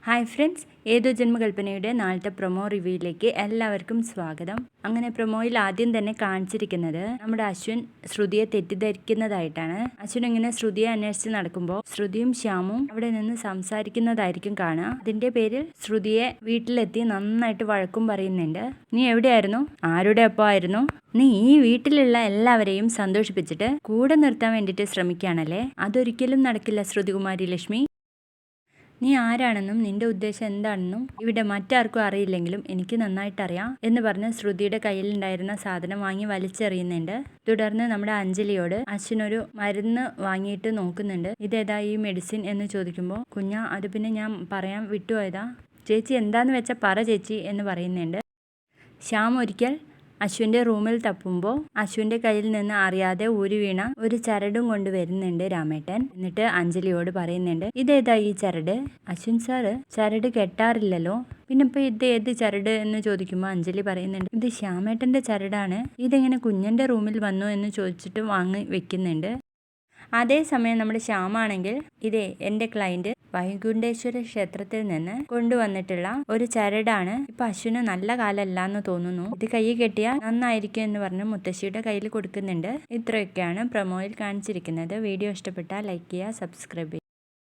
Hi friends, ഏതോ ജന്മകൽപ്പനയുടെ നാളത്തെ promo റിവ്യൂയിലേക്ക് എല്ലാവർക്കും സ്വാഗതം. അങ്ങനെ പ്രൊമോയിൽ ആദ്യം തന്നെ കാണിച്ചിരിക്കുന്നത് നമ്മുടെ അശ്വിൻ ശ്രുതിയെ തെറ്റിദ്ധരിക്കുന്നതായിട്ടാണ്. അശ്വിൻ ഇങ്ങനെ ശ്രുതിയെ അന്വേഷിച്ച് നടക്കുമ്പോൾ ശ്രുതിയും ശ്യാമും അവിടെ നിന്ന് സംസാരിക്കുന്നതായിരിക്കും കാണുക. അതിന്റെ പേരിൽ ശ്രുതിയെ വീട്ടിലെത്തി നന്നായിട്ട് വഴക്കും പറയുന്നുണ്ട്. നീ എവിടെയായിരുന്നു? ആരുടെ ഒപ്പമായിരുന്നു? നീ ഈ വീട്ടിലുള്ള എല്ലാവരെയും സന്തോഷിപ്പിച്ചിട്ട് കൂടെ നിർത്താൻ വേണ്ടിയിട്ട് ശ്രമിക്കുകയാണല്ലേ? അതൊരിക്കലും നടക്കില്ല ശ്രുതികുമാരി ലക്ഷ്മി. നീ ആരാണെന്നും നിന്റെ ഉദ്ദേശം എന്താണെന്നും ഇവിടെ മറ്റാർക്കും അറിയില്ലെങ്കിലും എനിക്ക് നന്നായിട്ട് അറിയാം എന്ന് പറഞ്ഞ് ശ്രുതിയുടെ കയ്യിലുണ്ടായിരുന്ന സാധനം വാങ്ങി വലിച്ചെറിയുന്നുണ്ട്. തുടർന്ന് നമ്മുടെ അഞ്ജലിയോട് അശ്വിനൊരു മരുന്ന് വാങ്ങിയിട്ട് നോക്കുന്നുണ്ട്. ഇതേതാ ഈ മെഡിസിൻ എന്ന് ചോദിക്കുമ്പോൾ, കുഞ്ഞാ അത് പിന്നെ ഞാൻ പറയാൻ വിട്ടുപോയതാ, ചേച്ചി എന്താന്ന് വെച്ചാൽ പറ ചേച്ചി എന്ന് പറയുന്നുണ്ട്. ശ്യാം ഒരിക്കൽ അശ്വിൻ്റെ റൂമിൽ തപ്പുമ്പോൾ അശ്വിൻ്റെ കയ്യിൽ നിന്ന് അറിയാതെ ഊരി വീണ ഒരു ചരടും കൊണ്ട് വരുന്നുണ്ട് രാമേട്ടൻ. എന്നിട്ട് അഞ്ജലിയോട് പറയുന്നുണ്ട്, ഇതേതാ ഈ ചരട്? അശ്വിൻ സാറ് ചരട് കെട്ടാറില്ലല്ലോ, പിന്നെ ഇപ്പൊ ഇത് ഏത് ചരട് എന്ന് ചോദിക്കുമ്പോൾ അഞ്ജലി പറയുന്നുണ്ട്, ഇത് ശ്യാമേട്ടൻ്റെ ചരടാണ്, ഇതെങ്ങനെ കുഞ്ഞൻ്റെ റൂമിൽ വന്നു എന്ന് ചോദിച്ചിട്ട് വാങ്ങി വെക്കുന്നുണ്ട്. അതേസമയം നമ്മുടെ ശ്യാമാണെങ്കിൽ, ഇതേ എൻ്റെ ക്ലയൻറ്റ് വൈകുണ്ഠേശ്വര ക്ഷേത്രത്തിൽ നിന്ന് കൊണ്ടുവന്നിട്ടുള്ള ഒരു ചരടാണ്, ഇപ്പൊ അശ്വിന് നല്ല കാലമല്ല എന്ന് തോന്നുന്നു, ഇത് കൈ കെട്ടിയാൽ നന്നായിരിക്കും എന്ന് പറഞ്ഞ് മുത്തശ്ശിയുടെ കയ്യിൽ കൊടുക്കുന്നുണ്ട്. ഇത്രയൊക്കെയാണ് പ്രൊമോയിൽ കാണിച്ചിരിക്കുന്നത്. വീഡിയോ ഇഷ്ടപ്പെട്ടാൽ ലൈക്ക് ചെയ്യുക, സബ്സ്ക്രൈബ് ചെയ്യുക.